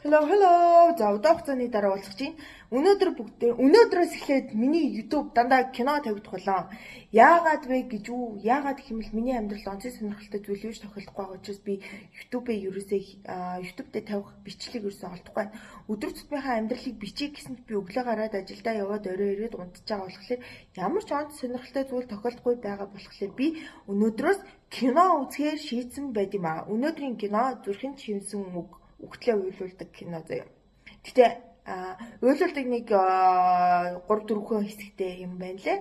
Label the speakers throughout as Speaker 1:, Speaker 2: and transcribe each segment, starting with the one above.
Speaker 1: Hello. За удаан хугацааны дараа уулзах чинь өнөөдрөөс эхлээд миний YouTube дандаа кино тавигдах болоо. Яагаад вэ гэж үү? Яагаад гэх юм бол миний амьдралд онцгой сонирхолтой зүйл юу ч тохиолдохгүй байгаа учраас би YouTube-ээ ерөөсөө YouTube-д тавих бичлэг ерөөсөө олдохгүй байна. Өдөр тутмынхаа амьдралыг бичих гэсэнд би өглөө гараад ажилдаа яваад орой ирээд унтж байгаа болохоор ямар ч онц сонирхолтой зүйл тохиолдохгүй байгаа болохоор би өнөөдрөөс кино үзэхээр шийдсэн байд юм аа. Өнөөдрийн кино зүрхэнд шивсэн үгтлээ уйлуулдаг кино заяа. Гэтэ уйлуулдаг нэг 3-4 хэсэгтэй юм байна лээ.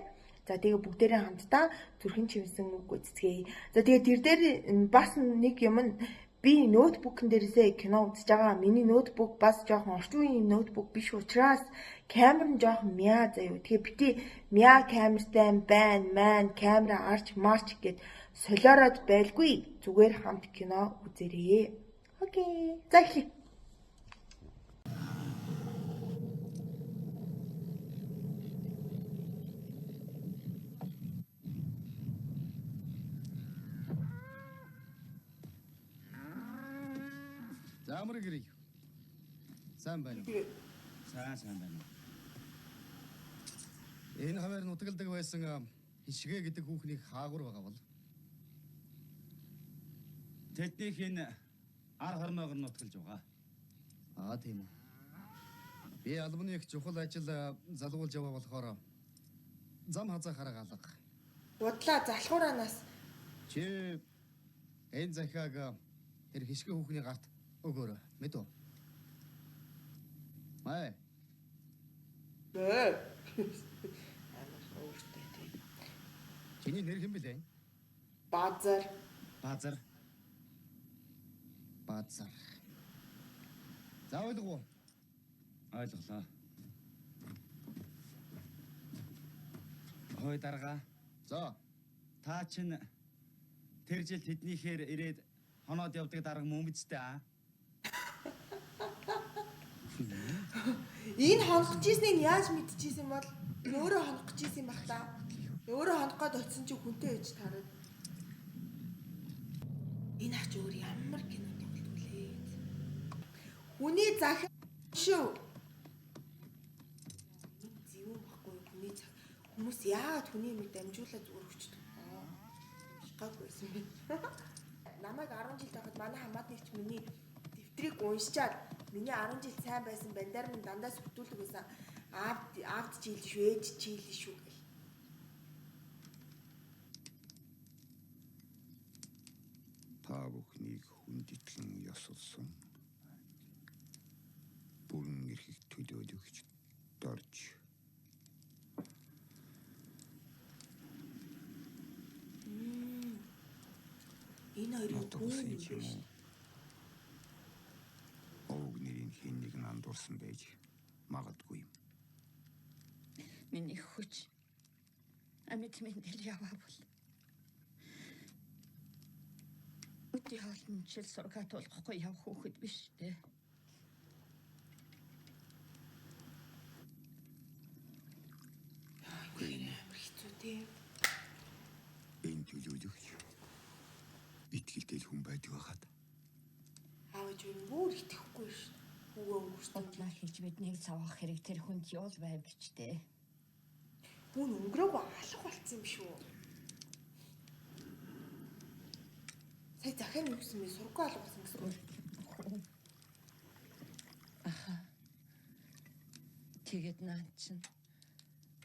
Speaker 1: За тэгээ бүгдээрээ хамтдаа зүрхэн чимсэн үг үзцгээе. За тэгээ тэр дээр бас нэг юм нь би ноутбукн дээрээсээ кино үзэж байгаа. Миний ноутбук бас жоохон орчин үеийн ноутбук биш учраас камер нь жоохон мяа заяа. Тэгээ бити мяа камертай байна, камера арч марч гэд солиороод байлгүй. Зүгээр хамт кино үзээрээ. Окей. За эхлэе.
Speaker 2: За амрыг ирээ. Сайн байна уу? Сайн байна. Энэ хавар нутгалдаг байсан хишгэ гэдэг хүүхнийг хаагур байгаа бол. Тэднийх энэ ар хорноог нь нутгалж байгаа. Тийм үү. Би албаны их чухал ажил залгуулж яваа болохоор зам хазаахаараа галга.
Speaker 1: Удлаа залхуураанаас
Speaker 2: Чи энэ захиаг тэр хишгэ хүүхний гарт өгөөрэй. Мэд үү? Май. Чиний нэр хэм бэлээ?
Speaker 1: Базар.
Speaker 2: За ойлгов.
Speaker 3: Ойлголоо. Хой дарга.
Speaker 2: За.
Speaker 3: Та чинь тэр жил тэднийхээр ирээд хоноод явдаг дарга мөн биз дээ.
Speaker 1: Энэ хонох гиснийг яаж мэдчихсэн бол өөрөө хонох гиссэн байх та. Өөрөө хонох гээд очисон чи хүнтэй ээж тараад. Энэ ач өөр ямар кино тоглолт үлээ. Хүний захиа шүү. Зэвүүн баггүй хүний зах. Хүмүүс яагаад хүний мэд амжуулаад зүгээр өчтдөг. Гаггүйсэн би. Намайг 10 жил тахад манай хамаатныг ч миний дэвтрийг уншчаад миний 10 жил сайн байсан бандар минь дандаа сүтүүлэг байсан. Аавд чийлж шүү, ээж чийлж шүү гэх.
Speaker 4: Та бүхнийг хүндэтгэн ёсолсон. Бүрэн эрхийг төлөөлөгч дорж.
Speaker 1: Энэ хоёрын хүн юм биш.
Speaker 4: Огнэрийн хэн нэг нь андуурсан байж магадгүй.
Speaker 5: Миний хүч амьд мэндэл яваа бол. Өдөө хоолн чил сургаат болохгүй явах хүүхэд биш дээ.
Speaker 1: Хэцүү тийм.
Speaker 4: Энэ төлөөлөгч итгэлтэй хүн байдаг байхад.
Speaker 1: Аавч өөр итгэхгүй шүү. Хүүгээ өнгөрсөн.
Speaker 5: Удлаа хийж биднийг цавах хэрэг тэр хүнд юул байв гэж дээ.
Speaker 1: Хүн өнгөрөөгүй алах болцсон юм шүү. Сая захиа юу гэсэн бэ? Сургуу алгасан гэсэн үг.
Speaker 5: Тэгээд наа чинь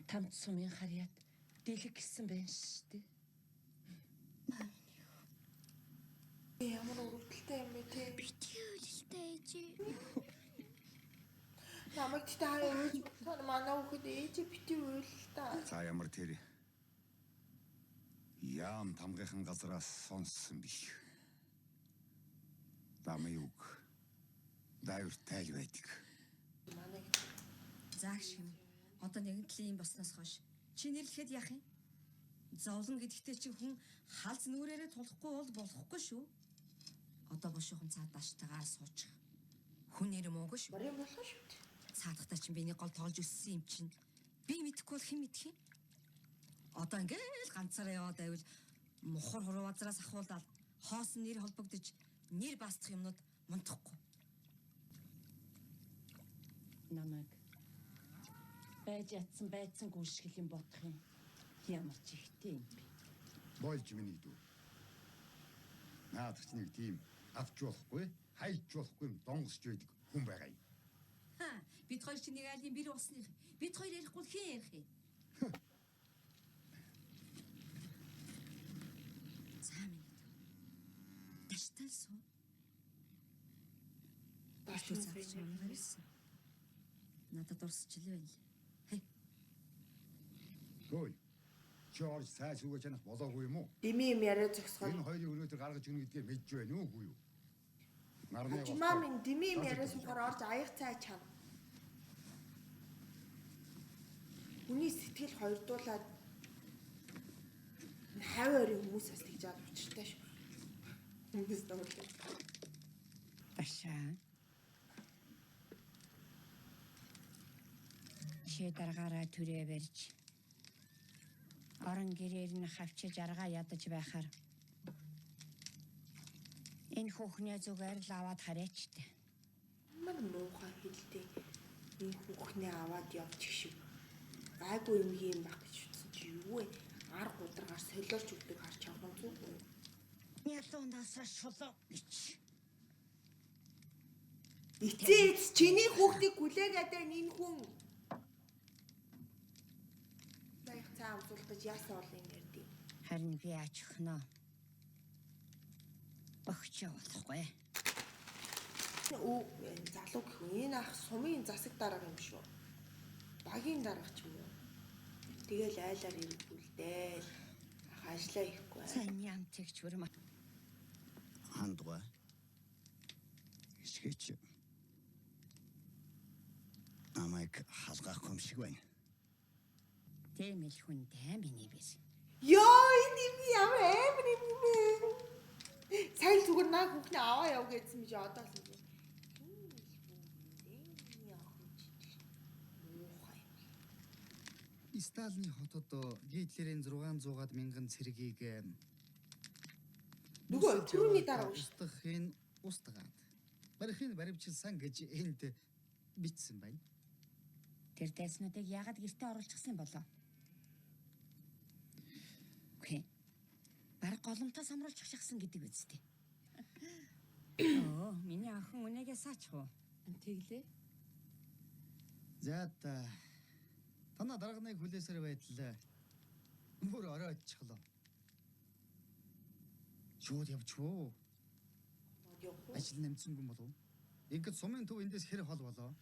Speaker 5: тамд сумын харьяат дэлэг гисэн байна шүү дээ.
Speaker 1: Ямар өрөвдөлтэй юм бэ те?
Speaker 6: Бити үлэлтэй ээж.
Speaker 1: Намайг тэ хаяа ээж тань манай хүүхэд ээж бити уйл та.
Speaker 4: За ямар тэр яам тамгайхан газраас сонссон биш. Дамын үг дайвар тайл байдаг.
Speaker 1: Манай
Speaker 7: Заагш юм. Одоо нэгэн талын юм болсноос хойш чи нэрлэхэд яах юм? Зовлон гэдэгтээ чи хүн халз нүрээрээ тулахгүй бол болохгүй шүү. Одоо бошуухан цаадаштайгаар суучих. Хүн нэр муугүй шүү.
Speaker 1: Барин болох шүү.
Speaker 7: Цаадахтаа чи биний гол тоглож өссөн юм чинь. Би мэдэхгүй бол хэн мэдэх юм? Одоо ингээл ганцаараа яваад байвал мухар хурвазраас ахуулаад хоосон нэр холбогдож нэр баасдах юмнууд мунтахгүй.
Speaker 5: намайг байж ятсан байцсан гүйшгэл юм бодох юм. Ямар ч ихтэй юм бэ.
Speaker 2: Болж миний дүү. Наадах ч нэг тийм авч болохгүй, хайж болохгүй юм донгосч байдаг хүн байгаа юм.
Speaker 7: Ха, бид хоёр чинь нэг айлын бэр усных. Бид хоёр ярихгүй л хэн ярих юм? За минь. Дэштэл суу. Башгүй цагч маягаар ирсэн. Надад урсчлээ байл. Хей.
Speaker 2: Хөөе. Жорж сайн сүгэж чанах болоогүй юм уу?
Speaker 1: Дими юм яриа зогсгоо.
Speaker 2: Энэ хоёрыг өнөөдөр гаргаж өгнө гэдгээр мэдж байна уу хүү юу? Нарны
Speaker 1: Хажимаа минь дими юм яриа сухаар орж аяг цай чам. Хүний сэтгэл хоёрдуулаад хавь ойрын хүмүүсээс тэгж аад учиртай шүү. Хүмүүс дөрөв.
Speaker 5: Башаа. Чи даргаараа түрээ барьж. Орон гэрээр нь хавчиж аргаа ядаж байхаар энэ хүүхнээ зүгээр л аваад хараач.
Speaker 1: Мар муухай хэлдэг. Энэ хүүхнээ аваад явчих шиг. Гайгүй юм байх гэж утсан чи юу вэ? Ар гударгаар солиорч өгдөг харч авах зүггүй.
Speaker 5: Ялуунаас шулуу гэж.
Speaker 1: Эцээц чиний хүүхдийг хүлээгээд байна энэ хүн. Баях цаа амсуулах гэж яасан бол юм ярдээ.
Speaker 5: Харин би ач өхнөө. Өгч болохгүй.
Speaker 1: Оо залуу гэх үү? Энэ ах сумын засаг дарга юм шүү. Багийн дарга ч юм уу. Тэгэл айлаар ирүүлдээ. Ах ажиллаа ихгүй.
Speaker 5: Сайн ям тэгч хүрмэ.
Speaker 4: Хандгаа. Ишгээч. Намайг халгаах юм шиг байна.
Speaker 5: Тэмэл хүнтэй миний биш.
Speaker 1: Ёо энэ юм ямар амар юм бэ? Сайн зүгээр наа хүүхнээ аваа яв гэсэн би одоо л юм.
Speaker 2: Сталины хотод Гитлерийн 600-аад мянган цэргийг
Speaker 1: Нөгөө түрүүний дараа уу?
Speaker 2: устгахын устгаад. Барихын баривчилсан гэж энд бичсэн байна.
Speaker 5: Тэр дайснуудыг яагаад гэртээ оруулчихсан болоо? Окей. Бараг голомтоо самруулчих шахсан гэдэг үстэй. Оо, миний охин үнэгээ саачих уу?
Speaker 7: Тэглээ.
Speaker 2: За та танаа дарганыг хүлээсээр байтал бүр орой очихлоо. Шууд явчихвоо. Ажил нэмцэнгүй болов. Ингээд сумын төв эндээс хэр хол болоо.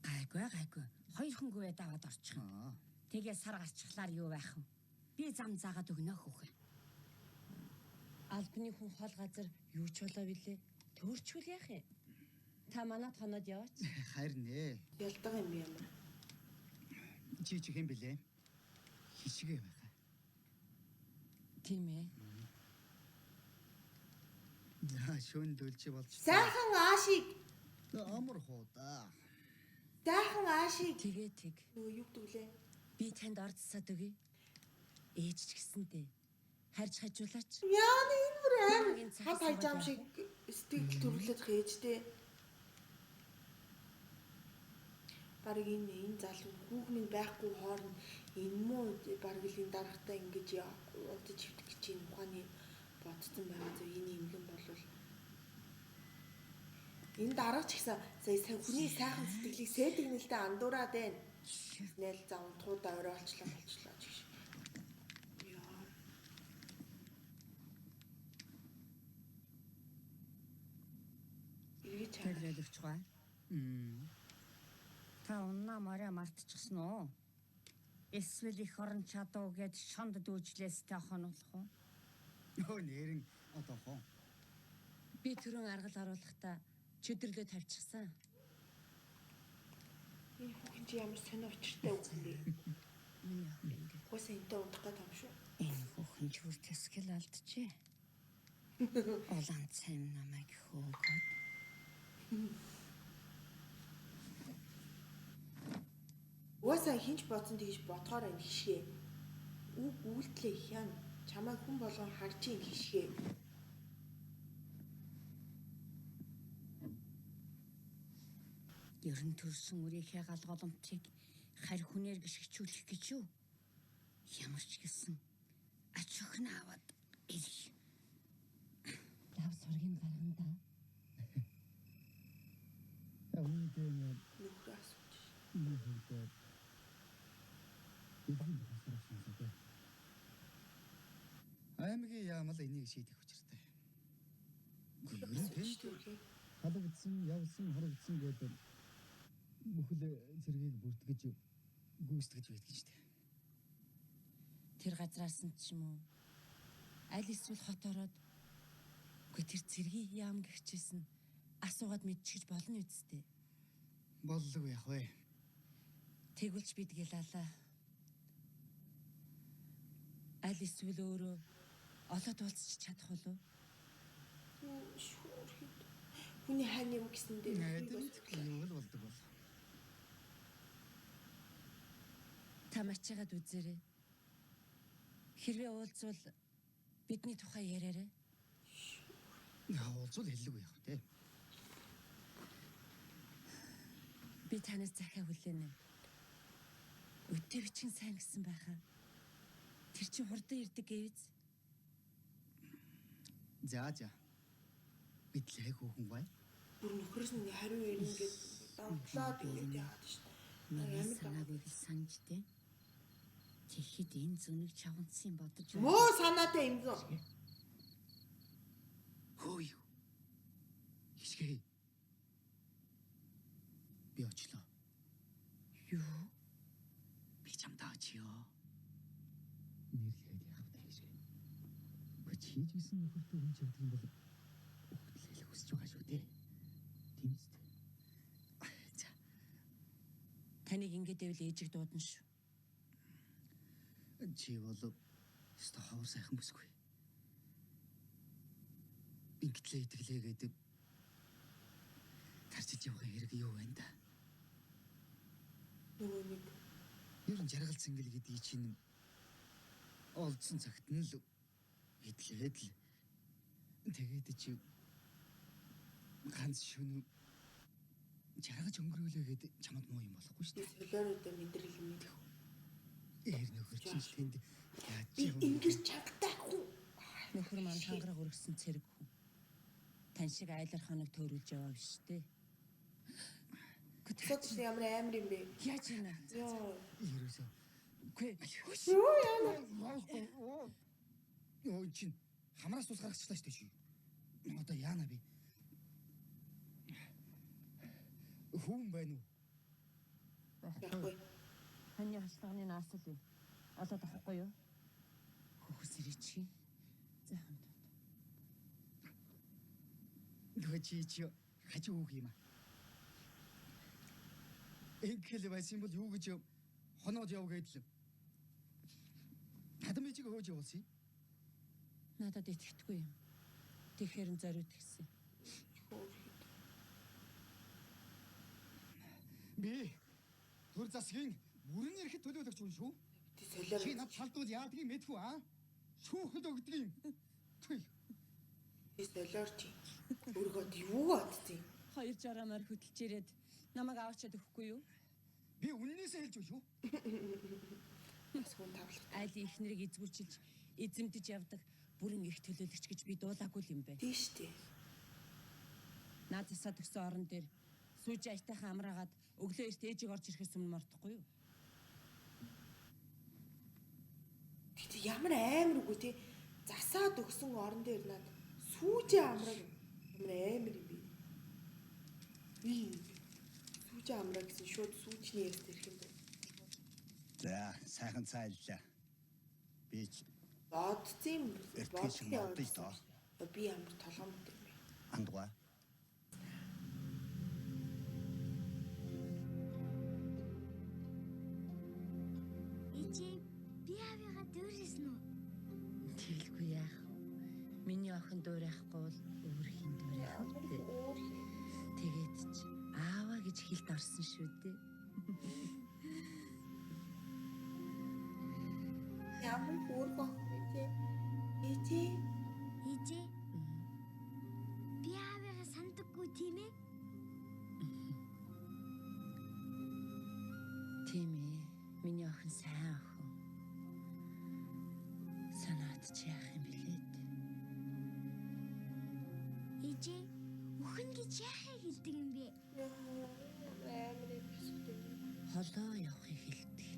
Speaker 5: Гайгүй. Хоёр хөнгөө даваад орчих. Тэгээ сар гарчихлаар юу байх вэ? Би зам заагаад өгнө хөөхөө. Албаны хүн хол газар юу ч болоо билээ. Төөрчвөл яах юм? Та манад хоноод яваач.
Speaker 2: Харин ээ.
Speaker 1: Ялдаг юм ямар.
Speaker 2: Чи хэм блэ? Хишгээ байгаа.
Speaker 5: Тийм ээ.
Speaker 2: За шөн дөлчи болж.
Speaker 1: Сайхан аашиг.
Speaker 2: Амар хуудаа.
Speaker 1: Сайхан аашиг.
Speaker 5: Тэгээ тэг.
Speaker 1: Нөгөө юу гэдвүлээ?
Speaker 5: Би танд орцсоод өгье. Ээж ч гэсэндээ харж хажуулаач.
Speaker 1: Яа энэ бүр амар
Speaker 5: Намайг энэ
Speaker 1: хад
Speaker 5: цагаас
Speaker 1: хайжам шиг сэтгэл төрүүлээд хээжтэй. Бараг энэ залуу хүүхний байхгүй хооронд энэ муу бараг л энэ дарагтай ингэж удаж хөвтөх гэж юм ухааны бодсон байгаа зөв энэ имгэн болвол энэ дарга ч гэсэн сая хүний сайхан сэтгэлийг сэтгнэлтэй андуураад байна. Нээл завтгуудаа оройлчлаа болчлоо ч гэж. Яа. Иргэж чаа.
Speaker 5: Тэрлэлвч гай. Та унаа мараа мартчихсан уу? Эсвэл их орон чадуу гэд шонд дүүжлээс та хонолох уу?
Speaker 2: Нөө нэрэн одоохоо.
Speaker 5: Би түрүүн аргал оруулахдаа чөдөрлөө тавьчихсан.
Speaker 1: Энэ хүүхэн чи ямар сонио учиртай үгүй бэ?
Speaker 5: Миний охин ингэ.
Speaker 1: Угаасаа энтэй унтах гэдэг юм шүү.
Speaker 5: Энэ бүхэн ч үр тэсгэл алдчихэ. Улаан цайм намайг хөөгөөд.
Speaker 1: Угаасаа хинч бодсон тэгж бодохоор энэ хишгээ. Үг үйлдэлээ хян чамайг хүн болгон харж ийн хишгээ.
Speaker 5: Ерөн төрсөн үрийнхээ галголомтыг харь хүнээр гიშгчүүлэх гэж юу? Ямар ч гэсэн ач охин аваад ирэх.
Speaker 8: Лав сургийн гарганда
Speaker 2: Өвдөө
Speaker 1: Нөхрөө асууж.
Speaker 2: нөхөдөө бидний хасрахсан зүгэй. Аймгийн яамал энийг шийдэх учиртай. Гүрэн тийм халагдсан, явсан, хорогдсон гэдэг бүхэл зэргийг бүртгэж гүйцэтгэж байдаг шүү дээ.
Speaker 5: Тэр газраас нь ч юм уу? Аль эсвэл хот ороод үгүй тэр цэргийн яам гихчээс нь асуугаад мэдчихэж болно үсттэй.
Speaker 2: Боллоо яах вэ?
Speaker 5: Тэгвэл ч бидгээ лалаа. Аль эсвэл өөрөө олоод уулзчих чадах болов?
Speaker 1: Хүний хань юм гэсэн дээр
Speaker 2: Юу л болдог бол.
Speaker 5: Та мачаагаад үзээрэй. Хэрвээ уулзвал бидний тухай яриарай.
Speaker 2: Уулзвал хэллэггүй яах вэ?
Speaker 5: Би танаас захиа хүлээнэ. Өдөө бичин сайн гэсэн байхаа. Тэр чинь хурдан ирдэг гэвз.
Speaker 2: За. Бидлээ хүүхэн бай.
Speaker 1: бүр нөхрөөс нь хариу ирнэ гэж давтлаад ингэж яагаад шүү дээ.
Speaker 5: Миний санааг их санжтэй. Тэгэхэд энэ зүнийг чавнцсан бодож байна.
Speaker 1: Муу санаатай юм зөө.
Speaker 2: Хөөе. Хичгээ. Би очлоо.
Speaker 5: Юу?
Speaker 2: Би чамдаа очиё. Нэрлээд яах вэ хичгээ. Бач хийж исэн нөхөртөө хүн явдаг юм бол өгтлэл хүсэж байгаа шүү дээ. Тийм үстэй. За.
Speaker 5: Таныг ингэж дэвэл ээжиг дуудана шүү.
Speaker 2: Чи бол өстө хавар сайхан бүсгүй. Ингээдлээ итгэлээ гэдэг тарчиж явах хэрэг юу вэ да?
Speaker 1: Нөгөө нэг
Speaker 2: Ер нь жаргал цэнгэл гэдгийг чинь олдсон цагт нь л идлээд л тэгээд чи ганц шөнө жаргаж өнгөрөөлөө гэдэг чамд муу юм болохгүй шүү дээ.
Speaker 1: солиоруудаа мэдрэл мэдэх.
Speaker 2: Ээр нөхөр чинь тэнд яаж
Speaker 1: Би ингэж чангатай хүн.
Speaker 5: Нөхөр маань хангараг өргөсөн цэрэг хүн. Тань шиг айлар хоног төөрүүлж яваа биш дээ.
Speaker 1: Тэс ямар амар юм бэ?
Speaker 5: Яаж ийна?
Speaker 1: Йоо.
Speaker 2: ерөөсөө үгүй
Speaker 1: Юу яана?
Speaker 2: ёо чинь хамраас тус гаргачихлаа шүү дээ чи. Одоо яана би? Хүн байна уу?
Speaker 1: Яахгүй.
Speaker 5: Ханы хаалганы наасал юм. Олоод авахгүй юу? Хөхс ирээ чи. За хамт.
Speaker 2: Нөгөө чи хажуу үг юм аа. Ингээл байсан бол юу гэж хоноод яв гэдэл. Хадам ичиг хөөж явуулсан.
Speaker 5: Надад итгэдэггүй юм. Тэгэхээр нь зориуд гисэн.
Speaker 2: Би төр засгийн бүрэн ирэхэд төлөөлөгч хүн шүү.
Speaker 1: Тэ солиор.
Speaker 2: Чи над талдвал яадгийг мэдхүү аа? Шүүхэд өгдөг юм. Түй.
Speaker 1: Би солиор чи. Өргөд юу боддیں۔
Speaker 5: 2 жарамаар хөдөлж ирээд намайг аваачаад өгөхгүй юу?
Speaker 2: Би үнэнээсээ хэлж байна шүү.
Speaker 1: Бас хүн тавлах.
Speaker 5: Айл ихнэрийг эзгүүчилж эзэмдэж явдаг бүрэн их төлөөлөгч гэж би дуулаагүй юм байна.
Speaker 1: Тийш тий.
Speaker 5: Наад засаа төгсөн орон дээр сүүж аятайхан амраагаад өглөө эрт ээжийг орж ирэхээс өмнө мартахгүй юу?
Speaker 1: Гэтэ ямар амар үгүй тий. Засаад өгсөн орон дээр над сүүжээ амраг ямар амар юм бэ? Би сүүжээ амраг гэсэн шууд сүүжний ярьж ирэх юм байна.
Speaker 4: За, сайхан цайллаа. Би ч
Speaker 1: Бодсон юм.
Speaker 4: Эртний шиг бодож тоо.
Speaker 1: Би ямар толгомд юм бэ?
Speaker 4: андгаа.
Speaker 6: Ичи би авиага дүүрсэн үү?
Speaker 5: Тэгэлгүй яах вэ? Миний охин дуурайхгүй бол өөр хин дуурайх үү? Тэгээд ч ааваа гэж хэлд орсон шүү дээ.
Speaker 1: Ямар бүр баг вэ? Ичи
Speaker 6: Ичи би авиага сандаггүй тийм ээ?
Speaker 5: Тийм ээ. Миний охин сайн охин. Санаад чи яах юм бэлээд?
Speaker 6: Ээжээ өхөн гэж яахыг хэлдэг юм бэ?
Speaker 1: Амар эвсэгтэй.
Speaker 5: Холоо явахыг хэлдэг.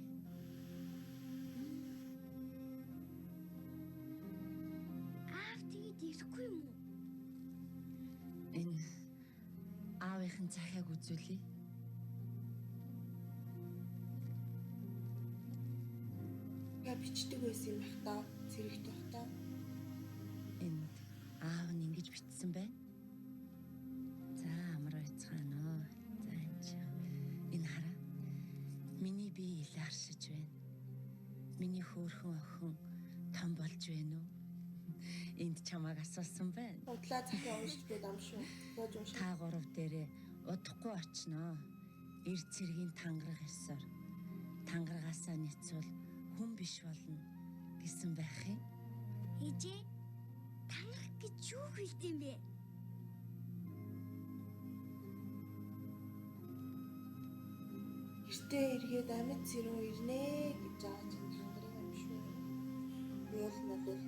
Speaker 6: Аав тэгээд ирэхгүй юм уу?
Speaker 5: Энэ аавынхын захиаг үзүүлээ.
Speaker 1: Я бичдэг байсан юм бах та. Зэрэгт бах та.
Speaker 5: Энд аав нь ингэж бичсэн байна. За амар байцгаана уу. За энэ хараа. Миний бие илааршиж байна. Миний хөөрхөн охин том болж байна уу? Энд чамааг асуусан байна.
Speaker 1: Удлаа захиа уншиж байд ам шүү. Бож уншиж.
Speaker 5: Та гурав дээрээ удахгүй очноо. Эр цэргийн тангараг ёсоор тангарагаасаа нэцвэл хүн биш болно гэсэн байх юм.
Speaker 6: Ээжээ танах гэж юу хэлдэг юм бэ?
Speaker 1: Эртээ эргээд амьд зэрэг ирнэ гэж зааж тангараг юм шүү. Юул надад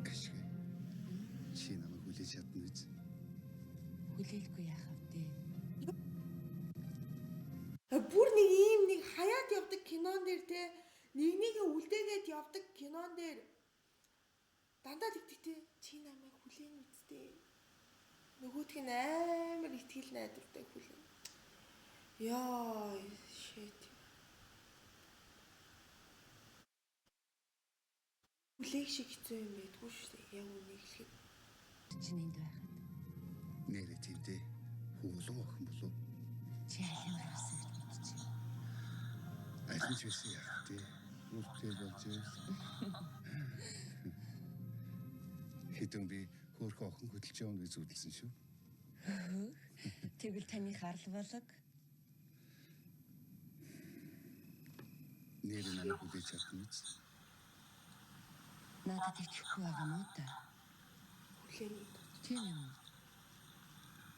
Speaker 2: Гашгэ. Чи намайг хүлээж чадна үз.
Speaker 5: Хүлээлгүй яах вэ?
Speaker 1: бүр нэг ийм нэг хаяад явдаг кинон дээр те нэг үлдээгээд явдаг кинон дээр дандаа тэгдэг те чи намайг хүлээн үсттэй. Нөгөөдг нь амар итгэл найдвартай хүлээн. Яа shit. Хүлээх шиг хэцүү юм байдгүй шүү дээ. Яг үнийг хэлэхэд.
Speaker 5: Чинь энд байхад
Speaker 2: Нэрэ тиймдээ хөвлөн охин болов.
Speaker 5: чи алим гарсан гэж бодчих.
Speaker 2: Аль ч байсан яах вэ? Үлдээ болж ирсэн. Хэдэн би хөөрхөн охин хөдөлж явна гэж зүудэлсэн шүү.
Speaker 5: Тэгвэл таны харал болог
Speaker 2: Нэрэ намайг хүлээж чадна үз.
Speaker 5: надад итгэхгүй байгаа мó та.
Speaker 1: Хүлээний
Speaker 5: Тийм юм.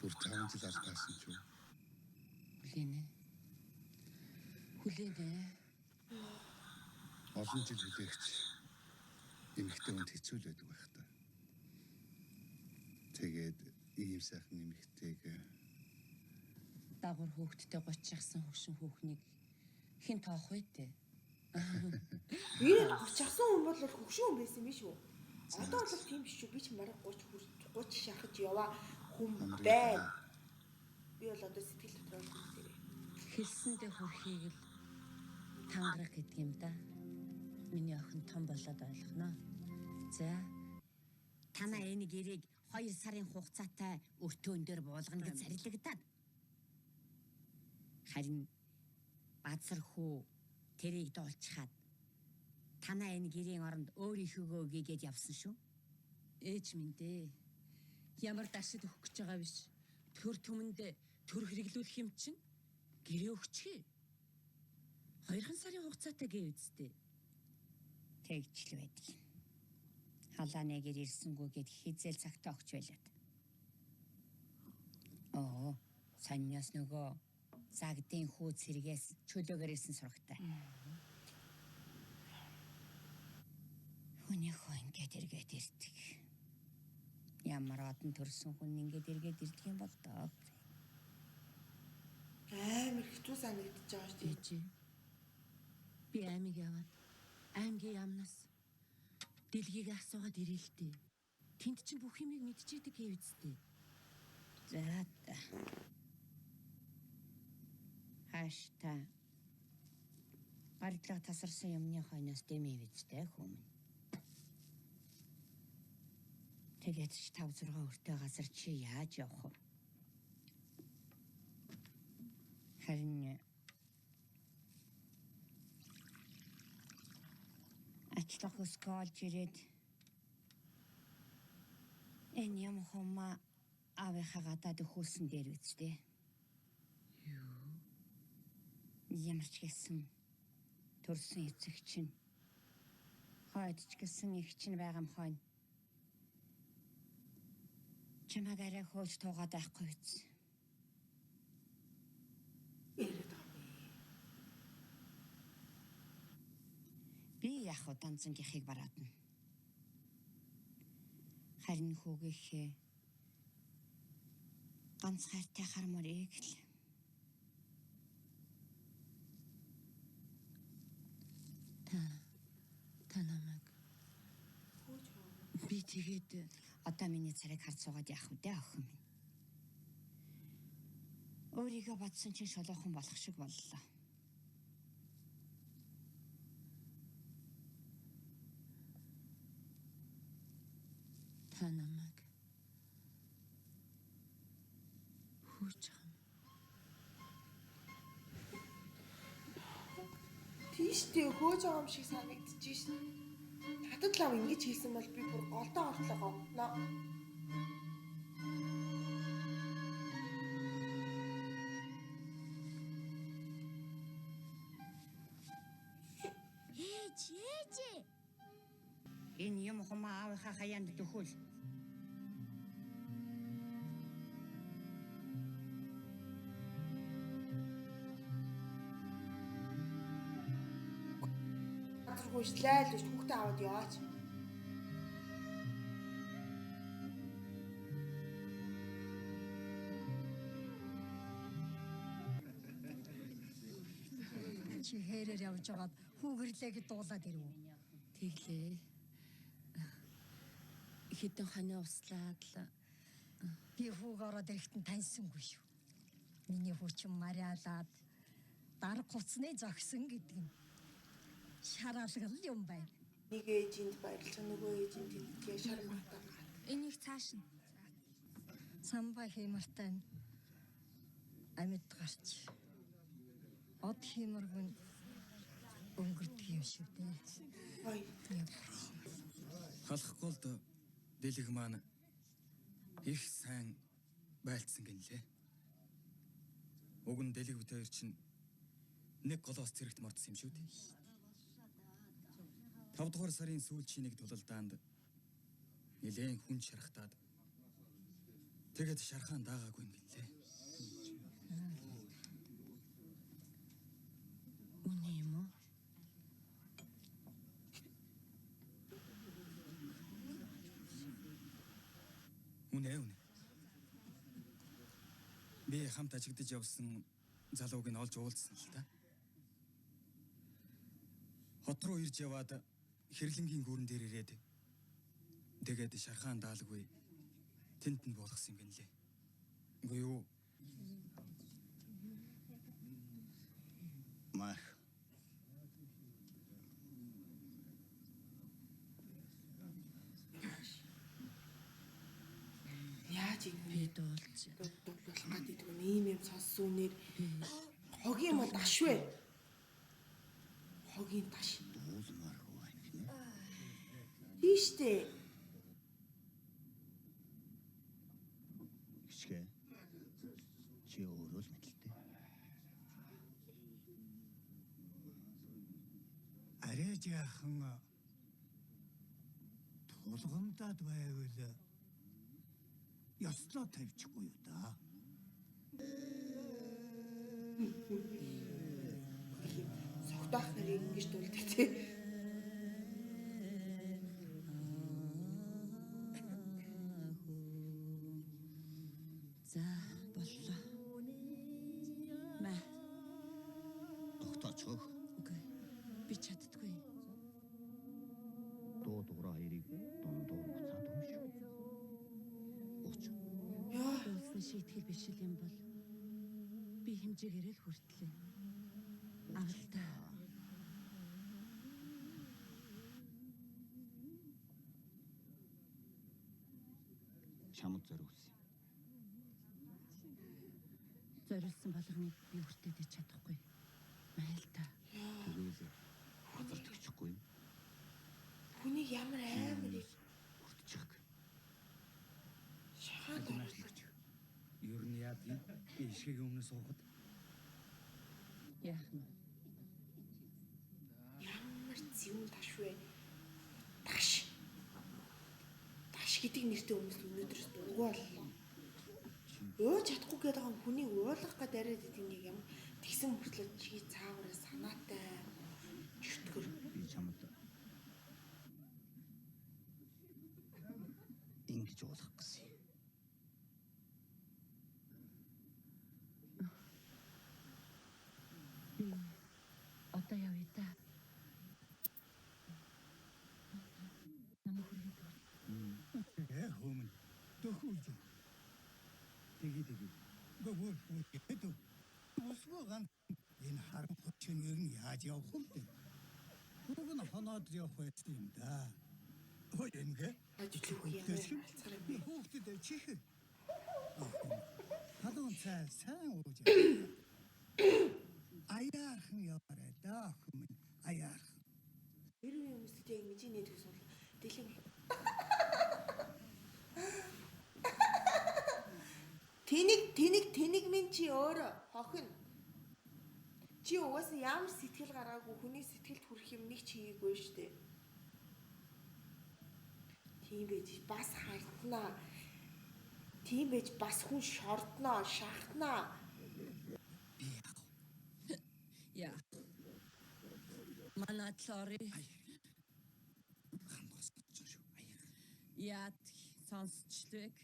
Speaker 2: Бүр 5 жил алтаасан ч юу.
Speaker 5: Хүлээнэ. Хүлээнэ.
Speaker 2: Олон жил хүлээгч эмэгтэй хүнд хэцүү л байдаг байх та. Тэгээд ийм сайхан эмэгтэйг
Speaker 5: Дагвар хөөгдтэй 30 ягсан хөвшин хүүхнийг хэн тоох вэ те?
Speaker 1: Энэ 30 асан хүн бол хөгшин хүн байсан юм биш үү? Одоо бол тийм биш үү? Би ч марга 30 шахаж яваа хүн бай. Би бол одоо сэтгэл дотроо хэлсээрээ.
Speaker 5: Хэлсэндээ хүрхийг л тангараг гэдэг юм да. Миний охин том болоод ойлгоно. За,
Speaker 7: Танаа энэ гэрийг 2 сарын хугацаатай өртөөн дээр буулгана гэж зарилагдаад. Харин базар хүү тэрийг дуулчихад танаа энэ гэрийн оронд өөрийнхөө өгье гэж явсан шүү.
Speaker 5: ээж минь дээ. Ямар дашид өгөх гэж байгаа биш. Төр түмэнд төр хэрэглүүлэх юм чинь гэрээ өгчихье. 2 сарын хугацаатай гээ үсттэй.
Speaker 7: Тэгжл байдаг. Халааны гэр ирсэнгүйгээд хизээл цагтаа өгч байлаад. Оо, саньяас нөгөө загдын хүү цэргээс чөлөөгөр ирсэн сурагтай. Хүний хөө ингээд эргээд ирдэг. Ямар одон төрсөн хүн ингээд эргээд ирдэг юм бол доо.
Speaker 1: Амар хэцүү санагдаж байгаа шүү дээ.
Speaker 5: Ээж. Би аймаг яваад аймгийн яамнаас дэлхийг асуугаад ирээлтэй. Тэнд чинь бүх юмыг мэдчихэдэг гэв үсттэй.
Speaker 7: За та. Хашта. Барилга тасарсан юмны хойноос дэмий визтэй хүмүүс. Тэгээд ч 5-6 өртөө газар чи яаж явах вэ? Харин ачлах өскөлж ирээд энэ юм хома авийнхаа гадаад өхүүлсэн дээр үстэй. Ямар ч гэсэн төрсөн эцэг чинь хойд ч гэсэн их чинь байгаа юм хойно.
Speaker 5: Чамайг арай хөөж туугаад байхгүй биз.
Speaker 1: Яриад байгаа юм.
Speaker 5: Би яг удаанцангийнхыг бараадна. Харин хүүгийнхээ ганц хайртай хармаар эгэл. Та намайг би тэгээд одоо миний царайг харж суугаад яах вэ охин минь. Өөрийгөө бодсон чинь шолоохон болох шиг боллоо. Та намайг хөөж байгаа.
Speaker 1: Тийштэй хөөж байгаа юм шиг санагдчихэж шин. Надад лав ингэж хийсэн бол би бүр голдоо ортлоо говноо.
Speaker 6: Ээж.
Speaker 5: Энэ юм хумаа аавынхаа хаяанд дөхөл.
Speaker 1: Гүйшлээ л гэж хүүхдээ аваад яваач.
Speaker 8: Чи хэрээр явж байгаад хүүгэрлээ гэд дуулаад ирв үү?
Speaker 5: Тэглээ. Хэдэн хоноо услаад л
Speaker 8: Би хүүг ороод ирэхтэн таньсангүй шүү. Миний хүү чин мариалаад дарга хуцны зогсон гэдэг нь шараалгал юм байна.
Speaker 1: Нэг ээжинд баярлж нөгөө ээжинд тэгээ шар магтаа.
Speaker 7: Энийг цааш нь.
Speaker 8: Самбай хэмэртэй амьд гарч од хэмэргэн өнгөрдөг юм шүү дээ.
Speaker 1: Ой.
Speaker 2: Халахгүй л дэлэг маань их сайн байлцсан гинлээ. Уг нь дэлэг бит хоёр чинь нэг голоос зэрэгт мордсон юм шүү дээ. 5 дугаар сарын сүүлчийн нэг тулалдаанд нэлээд хүн шархтаад тэгээд шархаан даагаагүй юм гэлээ.
Speaker 5: үнэ юм уу?
Speaker 2: Үнэ. Би хамт ажигдаж явсан залууг нь олж уулзсан л та. Хот руу ирж яваад хэрлэнгийн гүүрэн дээр ирээд тэгээд шархаан даалгүй тэнд нь буулгасан юм гинлээ. Үгүй юу?
Speaker 4: Мах.
Speaker 1: Яаж юм
Speaker 5: Би дуулж
Speaker 1: дуулах гэдэг юм ийм юм сонссон үнээр хогийн мод ашвэ. Хогийн таш.
Speaker 4: Дуулмаар байна.
Speaker 1: Тийштэй.
Speaker 4: Хичгээ. Чи өөрөө л мэдлээ.
Speaker 9: Арай жаахан тулгамдаад байвал ёслоо тавьчихгүй юу да.
Speaker 1: Согтоох нарыг ингэж дуулдаг тий.
Speaker 5: за боллоо. Маа.
Speaker 4: Тогтооч хөөх.
Speaker 5: Үгүй. Би чаддгүй.
Speaker 4: Дуу дуурай хоёрыг дундуур буцаад өмш. Ууч.
Speaker 1: Яа.
Speaker 5: Дуулсан шийтгэл биш л юм бол би хэмжээгээрээ л хүртлээ. Авалтаа.
Speaker 4: Чамд зориулсан.
Speaker 5: Зориулсан болгоныг би хүртээд чадахгүй. Майл та.
Speaker 4: Түгээл хатарт өгчихгүй юм.
Speaker 1: Хүнийг ямар амар
Speaker 4: Хүртчих.
Speaker 1: шахаад оруулж.
Speaker 3: Ер нь яадгийн би ишгийн өмнө суухад
Speaker 5: Яах нь?
Speaker 1: Ямар зүүн таш вэ? Таш. Таш гэдэг нэртэй хүмүүс өнөөдрөөс дургүй боллоо. Ууж чадахгүй гээд байгаа хүнийг уулгах гээд яриад идэг нэг юм тэгсэн мөртлөө чи цаагаараа санаатай чөтгөр.
Speaker 4: Би чамд ингэж уулах гэсэн.
Speaker 5: Би одоо явъя да. Намайг хүргээд.
Speaker 9: Хөөмн. Дөхүүлж.
Speaker 4: Тэгээ.
Speaker 9: Гөвөр хэд усгооган энэ харанхуй чинийг нь яаж явах вэ? Уг нь хоноод явах байсан юм да. Ой энэ
Speaker 1: Ажлыг яагаад алцгараа
Speaker 9: би хүүхдэд чих. Хадун цай сайн ууж. Аяархан яваарай да хүмүүс. Аяархан.
Speaker 1: Хэрвээ хүмүүсд яг мэдээний төс бол дэлхийн Тэнийг минь чи өөрөө хохин. Чи угаасаа ямар сэтгэл гараагүй хүний сэтгэлд хүрэх юм нэг ч хийгээгүй штэ. Тийм байж бас хартнаа. Тийм байж бас хүн шордноо, шахтнаа.
Speaker 7: Яа. Манад лори. Яат сонсчлэг.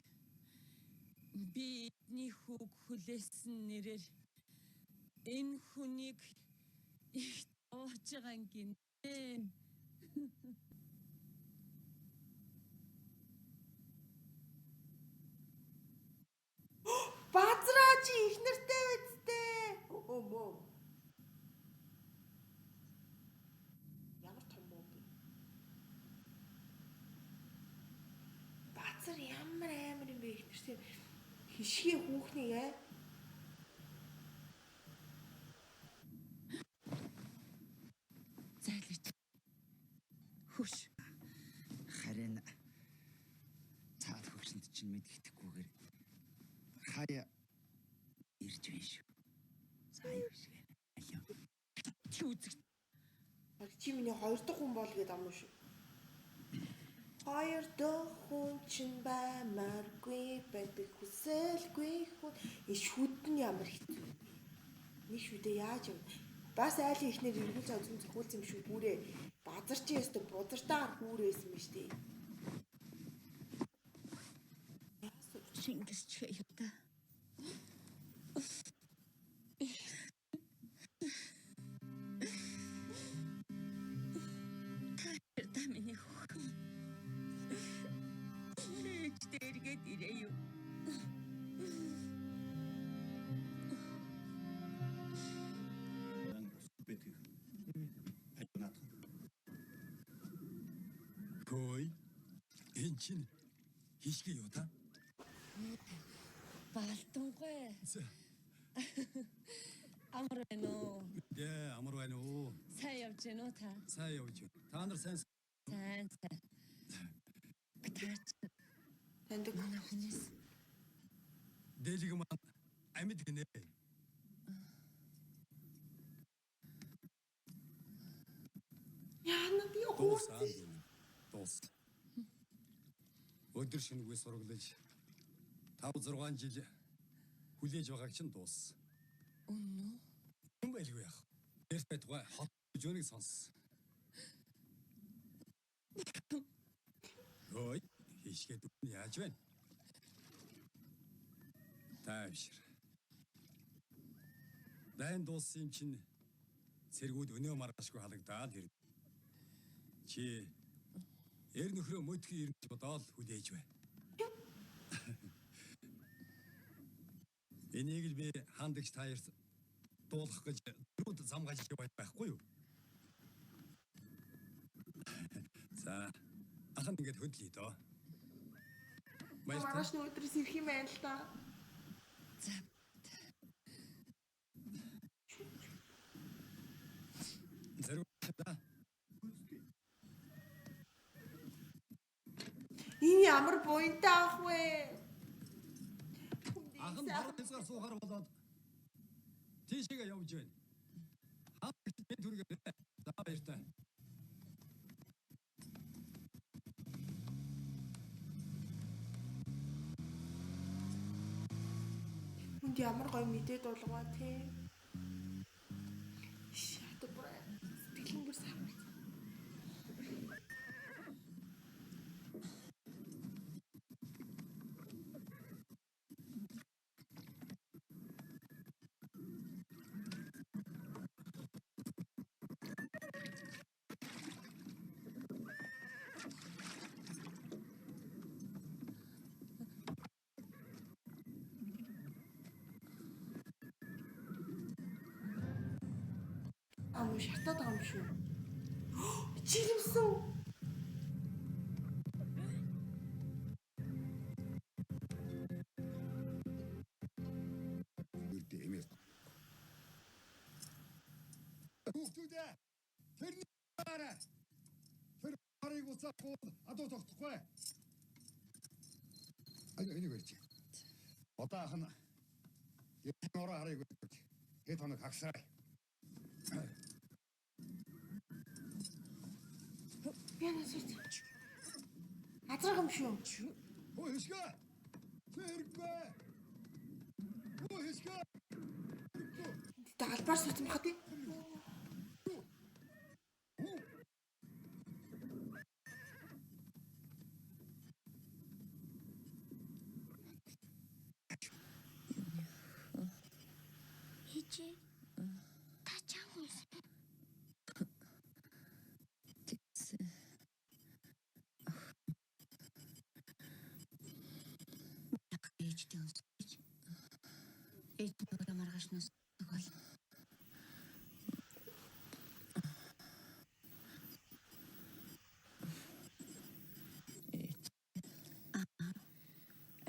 Speaker 7: Би эдний хүүг хүлээсэн нэрээр энэ хүнийг их тоож байгаа юм гинэ.
Speaker 1: Базраа чи их нартай үсттэй. Өөмөө. Ямар том уу би. Базар ямар амар юм бэ их нартай. Хишгийн хүүхнийг
Speaker 5: Зайлж. Хөш.
Speaker 2: Харин цаад хөгшөнд чинь мэдгэдэггүйгээр хаяа ирж байна шүү. Сайн шиг. Алё.
Speaker 5: Чи үзэг.
Speaker 1: чи миний хоёр дахь хүн бол гэдэг ам шүү. Хоёр дахь хүн чинь баймааргүй би хүсэлгүй хүн. Энэ шүд нь ямар хэцүү. Нэг шүдээ яаж юм? Бас айлын ихнэр эргүүл цаа зүн зохиулсан юм шүү бүрээ. Базар чи ястэ будартаар хүүрээсэн юм штэ.
Speaker 5: Шингэс чи яда. Та миний хөх. Тэргээд ирээ юу?
Speaker 9: Хөөе. Энэ чинь хишги юу та?
Speaker 5: Балтангүй. Амар байна уу?
Speaker 9: Дээ амар байна уу?
Speaker 5: Сайн явж байна уу та?
Speaker 9: Сайн явж байна. Та нар сайн
Speaker 5: Сайн. Битэрч
Speaker 1: Таньдаг
Speaker 5: манай хүнээс
Speaker 9: дээлэг маань амьд гинэ.
Speaker 1: яана би хуурсан.
Speaker 9: Дуус. Өдөр шинэгүй сураглаж 5-6 жил хүлээж байгааг чинь дуус.
Speaker 5: үнэн үү?
Speaker 9: Юм байлгүй яах. Тэр байтугай хот жөөнийг сонс. Ой, хишгээд яаж байна? Таавшир. Дайн дууссан юм чинь цэргүүд өнөө маргашгүй халагдаад хэрэг. Чи эр нөхрөө мөдгий ирнэ бодоод хүлээж бай. Энийг л би хандагч таярт дуулах гэж дөрүүд зам гажиж байхгүй юу? За, ахын ингэж хөдлөе доо.
Speaker 1: Маргааш нь өдрөөс ирэх юм байна л да.
Speaker 5: За.
Speaker 9: Зэрэг та
Speaker 1: Энэ ямар буянтай ах вэ?
Speaker 9: ахын баруун хязгаар суухаар болоод тийшээ явж байна. Хаагч энэ түргээр за баяртай.
Speaker 1: Үнд ямар гоё мэдээд болгоо тий. Шат бүр сэтгэлэн бүр сайн болсон. Ам шатаад байгаа юм шүү. Чирэмсэн.
Speaker 2: Эмээс. Хүүхдүүдээ тэрний хараа. Тэр харыг уцахгүй адуу тогтохгүй. Энийг ярьж. Одоохон ороо харыг өгч. Хэд хоног хагсараа.
Speaker 1: Яна сууч. Азраг юм шүү.
Speaker 2: Ой хэшгэ. Тэргүй. Ой хэшгэ.
Speaker 1: Тэ албаар сууч юм хаа тий.
Speaker 6: Хичээ. Та чамаас
Speaker 5: ээжтэй ус. Ээж нөгөө маргаашнаас бол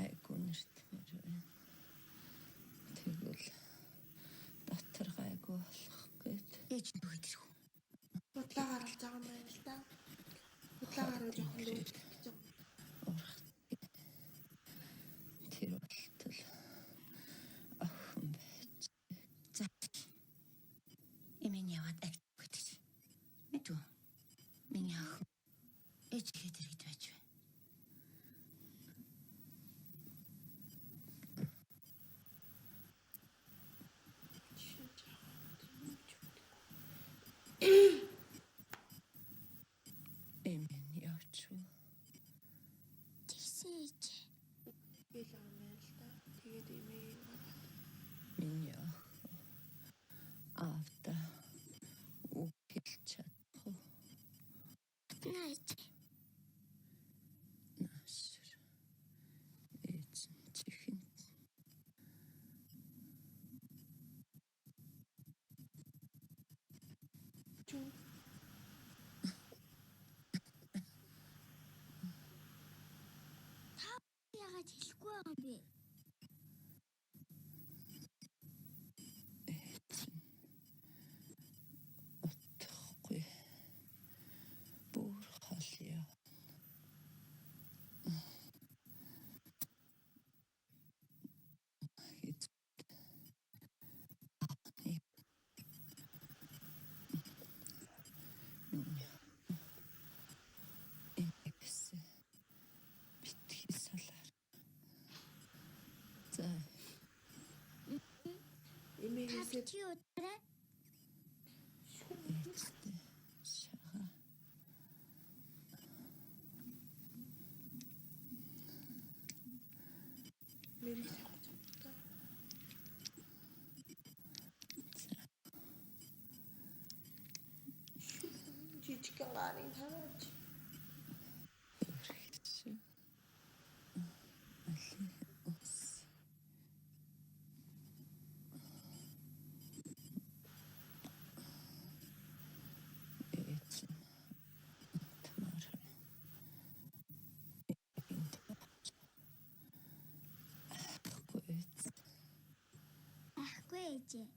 Speaker 5: айгуунэрт мөрөө. Тэгвэл дотор гайгүй болох гээд ээж нөгөө тэрхүү.
Speaker 1: Бодлоо гаргаж байгаа юм байна л да. Бодлоо гаргаж явах нь гэж байна.
Speaker 5: Тэр болтол охин байж. За. Эмийн яваад агт гэдэг. Мэдв. Миний охин ээж хэд хэрэгт байж вэ? Эмийн явчихв.
Speaker 6: тэгсэн ээж.
Speaker 1: Би л юм байна л да. Тэгээд имээ
Speaker 5: Миний охин авда үхэлж чадах.
Speaker 6: Наач.
Speaker 5: Наср эзэн чихэнд
Speaker 1: чүү.
Speaker 6: Яагаад хэлэхгүй байгаа юм бэ?
Speaker 5: эзэн утахгүй бүр холё. Эмэс битгий салаар. За
Speaker 1: Имээгээсээ
Speaker 6: Чи өдрөө
Speaker 5: эцтэй шага
Speaker 1: мэрийг тавьж байгаа. Жижигхэн гарын хараач.
Speaker 5: өргөж али ус эцэн тамар гүйц
Speaker 6: ахгүй ээжээ.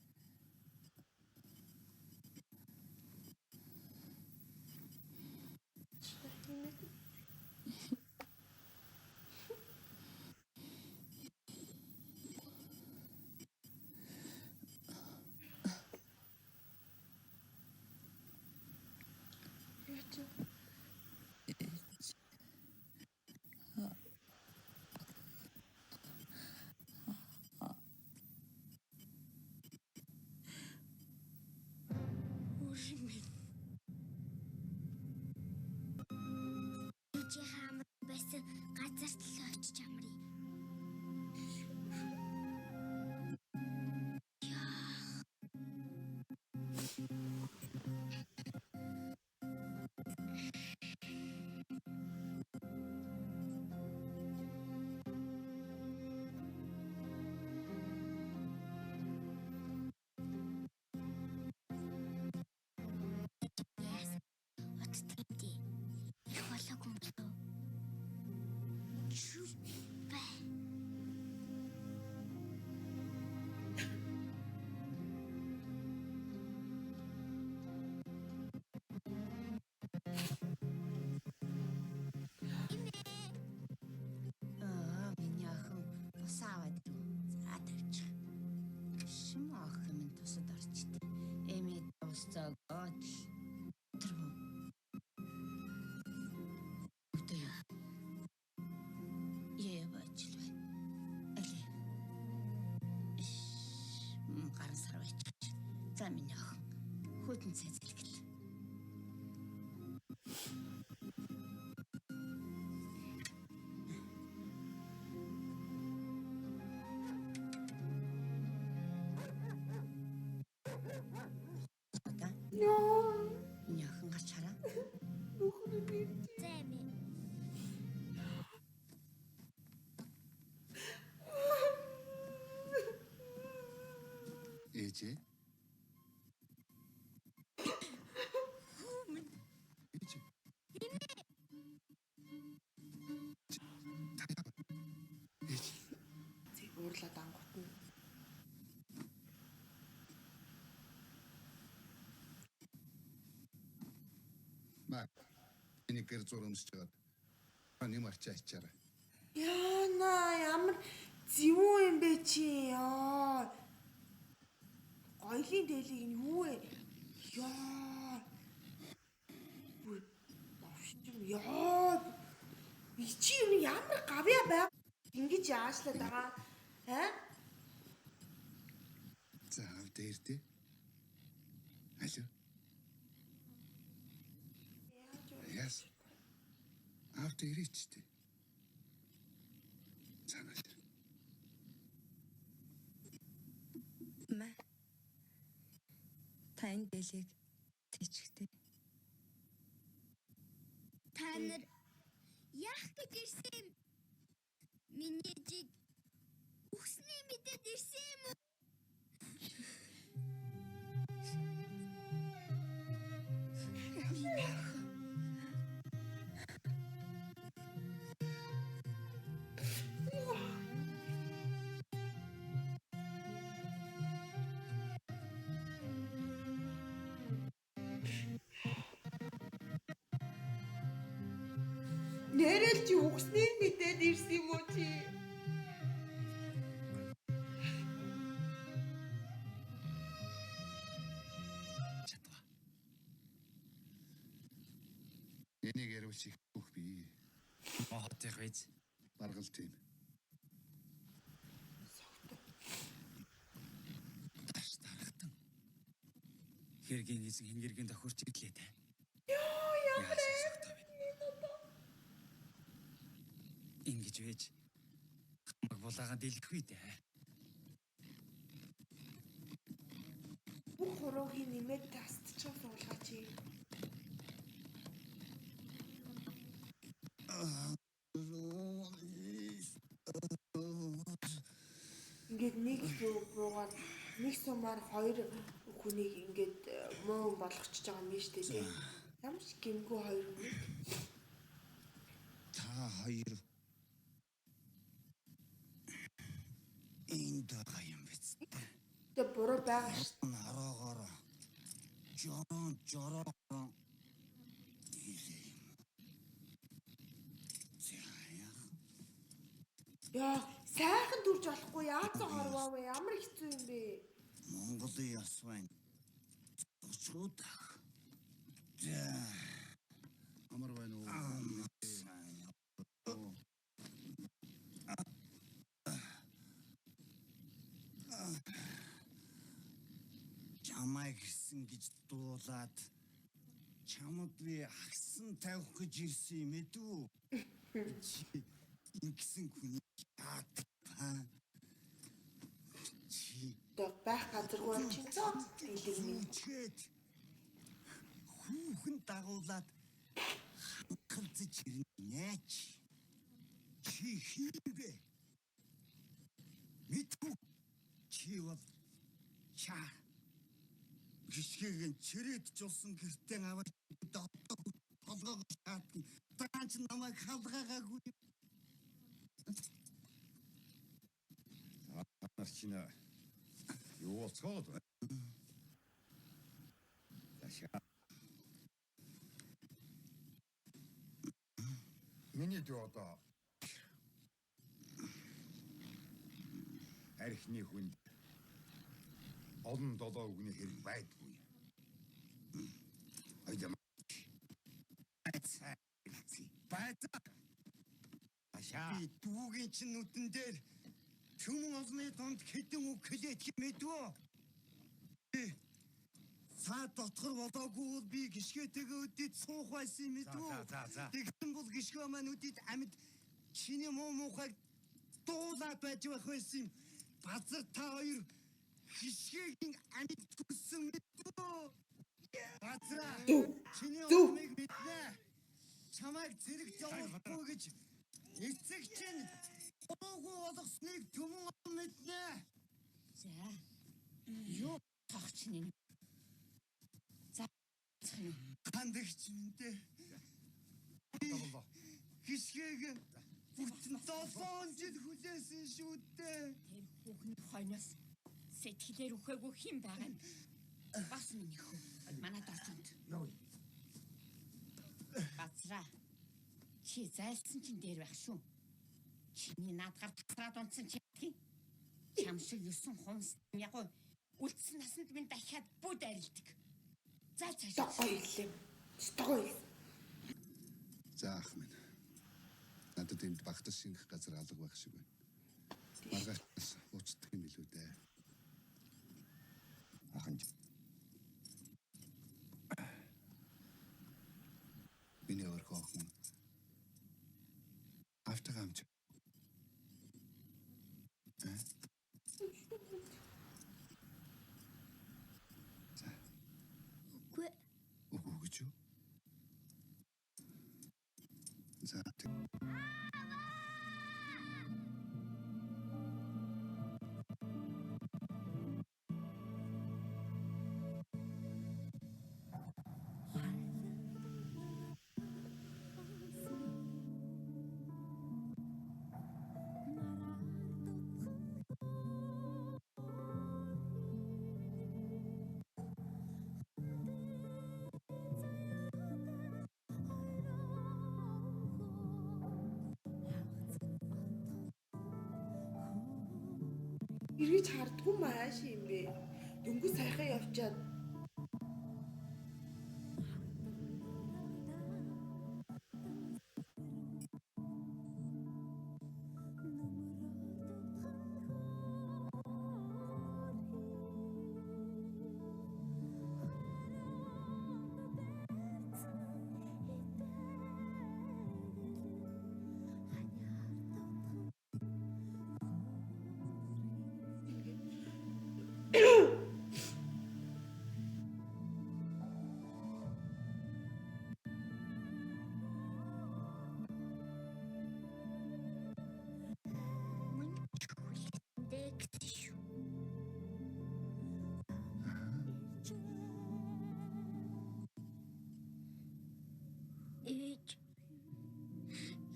Speaker 6: газартал очиж амрыг. Оттой их болоог юм болов. Чүр бай.
Speaker 5: Миний охин бус аваад ирв. За тавьчих. Шим охин минь тусад орчтой. Эми тусцаагаач. Тэрхүү. Үтэй. Яаваач л бай. Али. Гарын сар байчих. За миний охин. Хөдөн цэцэлгэл.
Speaker 1: Яа.
Speaker 5: Миний охин гарч хараа.
Speaker 1: Нөхөр би.
Speaker 6: Зэми.
Speaker 2: Ээжээ. Ээжээ. Ээжээ.
Speaker 1: Зэг уурлаад ангуутна.
Speaker 2: Маа. Энийг гэр зурамсч жагаад. Ани марчаа ичаарай.
Speaker 1: Яна ямар зэвүү юм бэ чи яа. Гоёлын дээлийг нь юу вэ? Яа. Үгүй. Авшим яа. Би чи юу ямар гавья байг. Ингэж яашлаад байгаа. Аа?
Speaker 2: За аав дээр дээ. Алло. Яс. Аав дээрч дээ. Санаа.
Speaker 7: Мэ. Тань дэлийг тэжихтэй.
Speaker 6: Та нар яах гэж ирсэн юм? Миний жиг үхснээ мэдээд ирсэн юм уу?
Speaker 1: Нэрэл чи үгснийг мэдээд ирсэн юм уу чи?
Speaker 2: Чадва. Энийг ярилч их бүх би.
Speaker 3: Хотыг байж.
Speaker 2: Баргал тийм.
Speaker 3: Таш дарахтан. Хэргийн эзэн хингэргийн тохиорч идлээ те.
Speaker 1: Яа ямар
Speaker 3: Яаж согтоо бэ? Ингэж вэж. Хамаг булаагаа дэлгэхгүй дээ.
Speaker 1: бүх хуруугийн нэмээд тасдчихсан суулгаа чи. Ингээд нэг буугаад нэг сумаар хоёр хүнийг ингээд муу болгочихж байгаа юм биш үү те. Ямар ч гингүй хоёр хүн.
Speaker 4: Та хоёр энд байгаа юм биз дээ.
Speaker 1: Тэгээ буруу байгаа шүү.
Speaker 4: Нароогоор жороо
Speaker 1: Яа, сайхан дүрж болохгүй яасан хорвоо вэ? Ямар хэцүү юм бэ?
Speaker 4: Монголын яс байна. Чуудах.
Speaker 2: Амар байна уу?
Speaker 4: Чамайг гисэн гэж дуулаад чамд би агсан тавих гэж ирсэн юм ээ дүү.
Speaker 9: гэсэн хүний яадаг ба. Чи
Speaker 1: Одоо байх газаргүй чинь зөө гэлэг минь.
Speaker 9: чээд хүүхэн дагуулад хангалзаж ирнэ чи. Чи хийвэ. Мэдгүй. Чи бол чаа. Гисгэн чирээд жулсан гэртээ аваад одоо толгоог шаатна. Даанч намайг халгаагаагүй.
Speaker 2: Нарчина. Юу болцоод вэ? Таша. Миний дөөдөө архины хүнд олон долоо өгний хэрэг байдгүй. Айдам.
Speaker 9: Байцаа.
Speaker 2: Таша.
Speaker 9: Би дүүгийн чинь нүдэн дээр төмөн олны донд хэдэн үг хэлээд мэдвөө. Саа дотор болоогүй бол би гიშгээтэйгээ өдөд суух байсан мэдвөө.
Speaker 2: За.
Speaker 9: Тэгсэн бол гიშгөө маань өдөд амьд чиний муу муухайг дуулаад байж байх байсан юм. Базар та хоёр гიშгээгийн амьд төссөн мэдвөө. Базраа. Чиний өмийг мэднэ. Чамайг зэрэг зовлохгүй гэж эцэг чинь уугүй болгосныг төмөн мэднэ.
Speaker 5: За. Юу тагчны. За.
Speaker 9: Хандагч минь. Гიშгээг бүтэн 7 жил хүлээсэн шүү дээ.
Speaker 5: Тэр хүүхний хойноос сэтгэлээр үхээгүй хэн байгаа нь бас миний хүү. Манайд орчонд. Бацраа. Чи зайлсан чинь дээр байх шүү. Чиний наадгаар татраад унтсан чи ядгийн. Чам шиг 9 хумс яггүй үлдсэн насанд минь дахиад бүд арилдаг. За цааш.
Speaker 1: Гоё илээ. Гоё.
Speaker 2: За ах минь. Надад энд багтас шингэх газар алга байх шиг байна. Маргааш ууцдаг юм билүү дээ. Ахын. Миний өрхөөхөн. Автогамч.
Speaker 6: Үгүй.
Speaker 2: Үгүй гэж юу? За.
Speaker 1: Эргэж хардггүй мааш юм бэ. Дөнгөж сайхан явчаад
Speaker 6: Ээж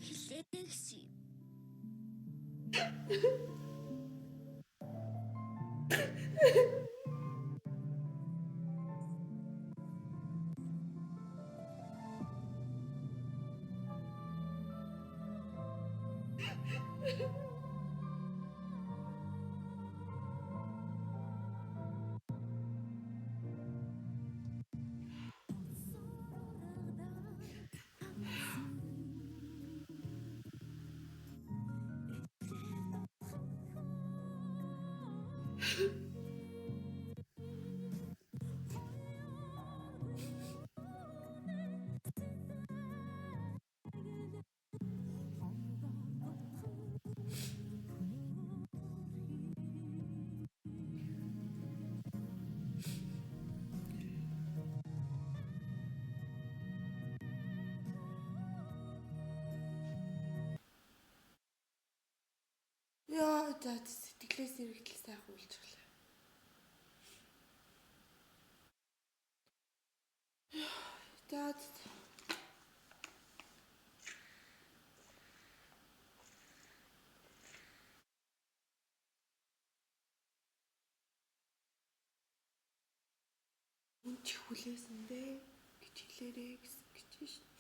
Speaker 6: хэлээгси.
Speaker 1: за сэтгэлээс эргэтэл сайхан үйлч гэлээ. За энэ ч хүлээсэн бэ гэж хэлээрээ гэсэн гэж шүү.